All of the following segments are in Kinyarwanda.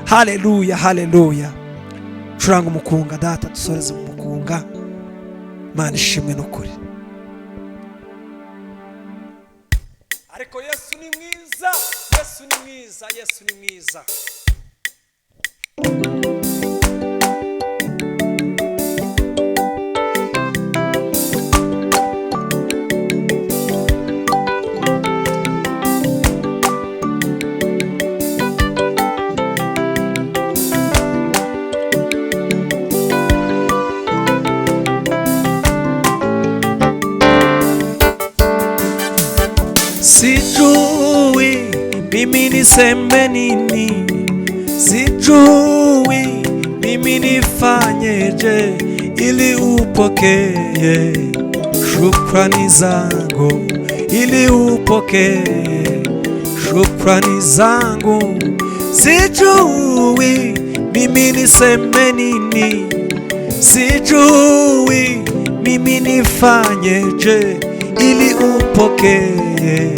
Haleluya, haleluya. Curanga umukunga data, dusoreze mu mukunga. Mana ishimwe n'ukuri. Ariko Yesu ni mwiza, Yesu ni mwiza, Yesu ni mwiza. Sijui mimi niseme nini, sijui mimi nifanyeje ili upokee shukrani zangu, ili upokee shukrani zangu. Sijui mimi niseme nini, sijui mimi nifanyeje ili upokee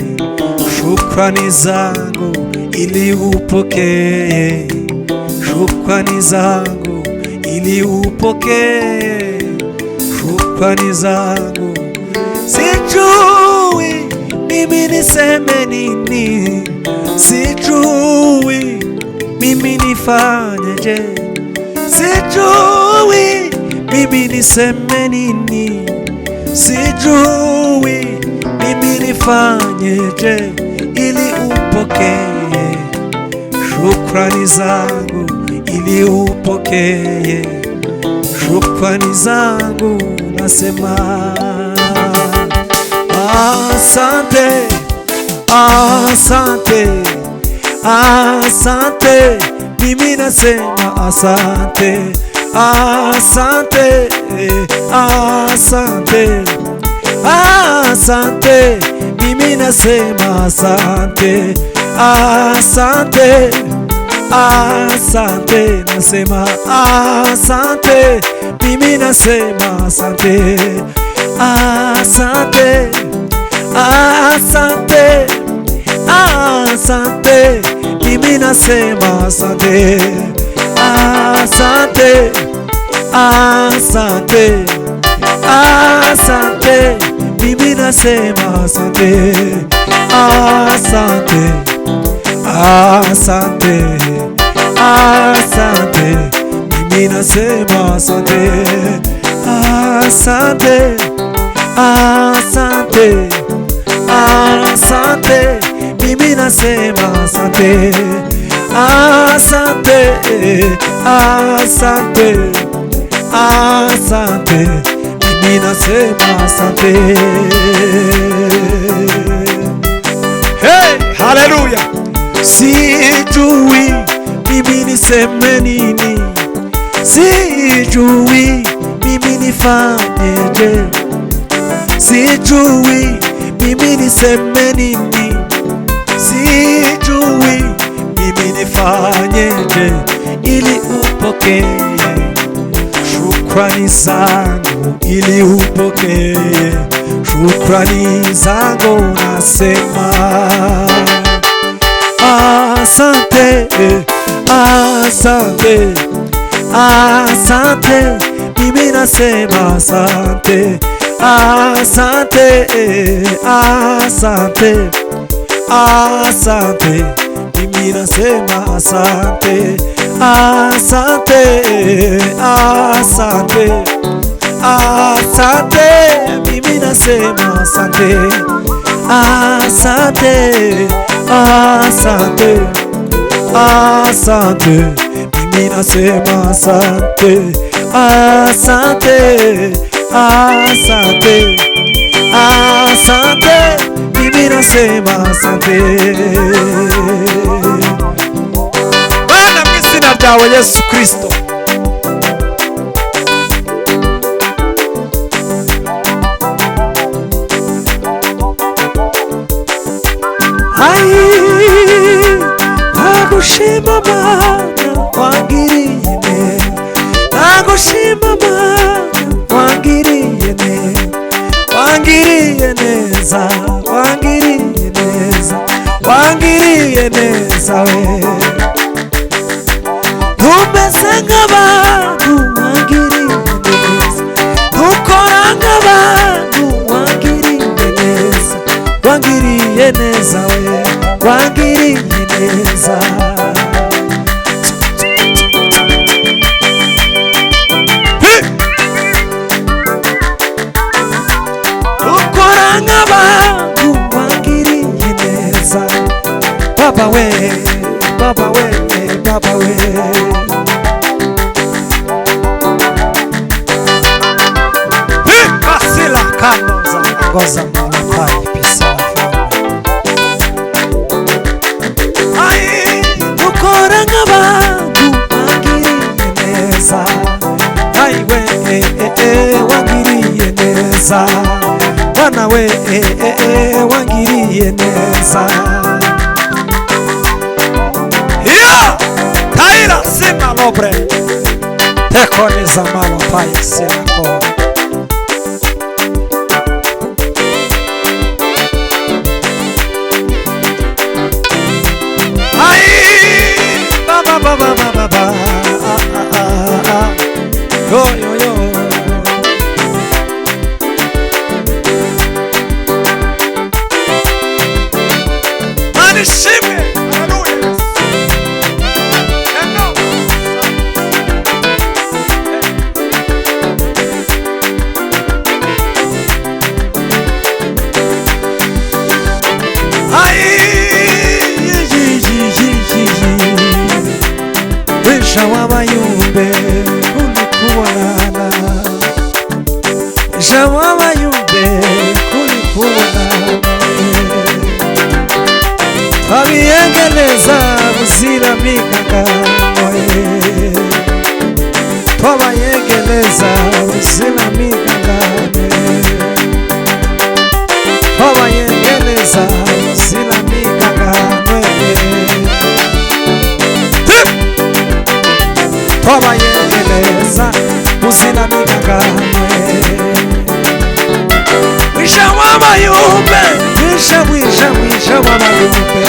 shukrani zangu, ili upokee shukrani zangu, ili upokee shukrani zangu. Sijui mimi niseme nini, sijui mimi nifanyeje, sijui mimi niseme nini, sijui mimi nifanyeje ili upokee shukrani zangu, ili upokee shukrani zangu. Nasema asante, asante, asante. Mimi nasema asante, asante, asante, asante. Mimi nasema asante, asante, asante. Nasema asante, mimi nasema asante, asante, asante, asante. Mimi nasema asante, asante, asante, asante. Mimi nasema asante, asante, asante, asante. Mimi nasema asante, asante, asante, asante. Mimi nasema asante, asante, asante, asante. Mimi nasema asante. Hey, haleluya. Sijui mimi niseme nini, sijui mimi nifanyeje, sijui mimi niseme nini, sijui mimi nifanyeje ili upokee shukrani zangu, ili upokee shukrani zangu. Nasema asante, asante, asante. Mimi nasema asante, asante, asante, asante. Mimi nasema asante, asante, asante, asante. Mimi nasema asante, asante, asante, asante. Mimi nasema asante, asante, asante, asante. Mimi nasema asante. Bwana mwisina dawa Yesu Kristo. Nagushima Mana wangiriye, nagushima Mana wangiriye neza, wangiriye neza, wangiriye neza we. nk'abantu wangiriye neza, dukora nk'abantu wangiriye neza, wangiriye neza we, wangiriye neza. Dukora nk'abantu wangiriye neza, Baba we, Baba we, Baba we. Pasila kanoza ngoza mwana pisa ai, dukora nk'abantu wangiriye neza, ai we wangiriye neza, bana we wangiriye neza. Taira sima lobre tekoniza malo paya silako. Ai baba baba baba yo yo yo. Manishime haleluya. Shawamayumbe kulikuonana, shawamayumbe kulikuonana, twabiyengeleza buzira mikangano, twabayengeleza buzira mikangano, twabayengeleza buzira mikangano, twabayengeleza buzira mikangano. Wisha wabayumbe, wisha wisha wisha wabayumbe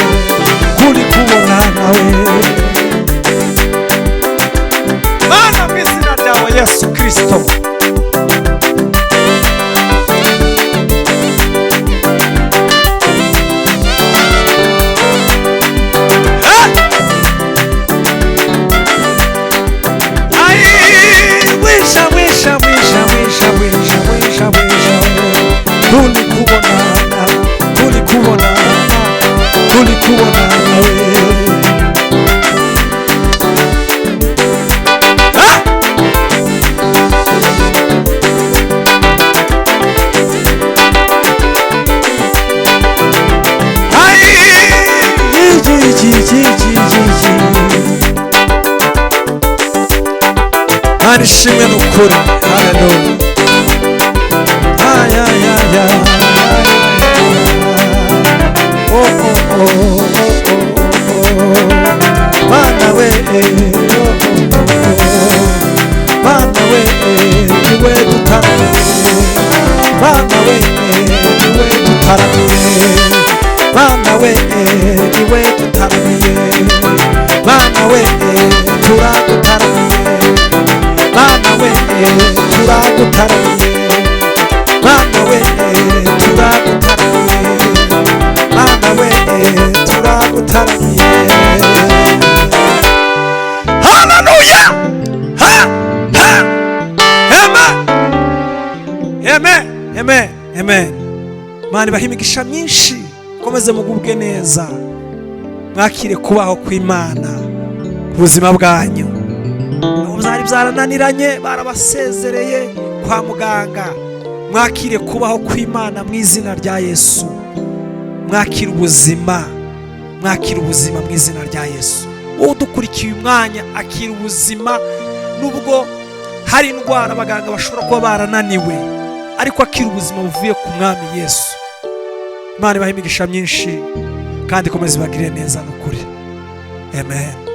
kulikuonana we, maana mizina dawa Yesu Kristo. Kulikuonana we. Manishimwe n'ukuri, haleluya. Ay ay ay ay. Bana we, bana we, niwe dutaramiye, bana we, niwe dutaramiye, bana we, niwe dutaramiye, bana we, turagutaramiye, bana we, turagutaramiye, bana we, turagutaramiye, bana we, turagutaramiye. Hallelujah! Ha! Ha! Amen! Amen! Amen! Amen! Mani bahimigisha myinshi, komeze mugubwe neza, mwakire kubaho kw'Imana ku buzima bwanyu. Byari byarananiranye, barabasezereye kwa muganga, mwakire kubaho kw'Imana mu izina rya Yesu. Mwakire ubuzima, mwakire ubuzima mu izina rya Yesu. Wowe dukurikiye umwanya, akira ubuzima, nubwo hari indwara abaganga bashobora kuba barananiwe, ariko akira ubuzima buvuye ku mwami Yesu. Imana ibahe imigisha myinshi kandi ikomeze ibagirire neza n'ukuri. Amen.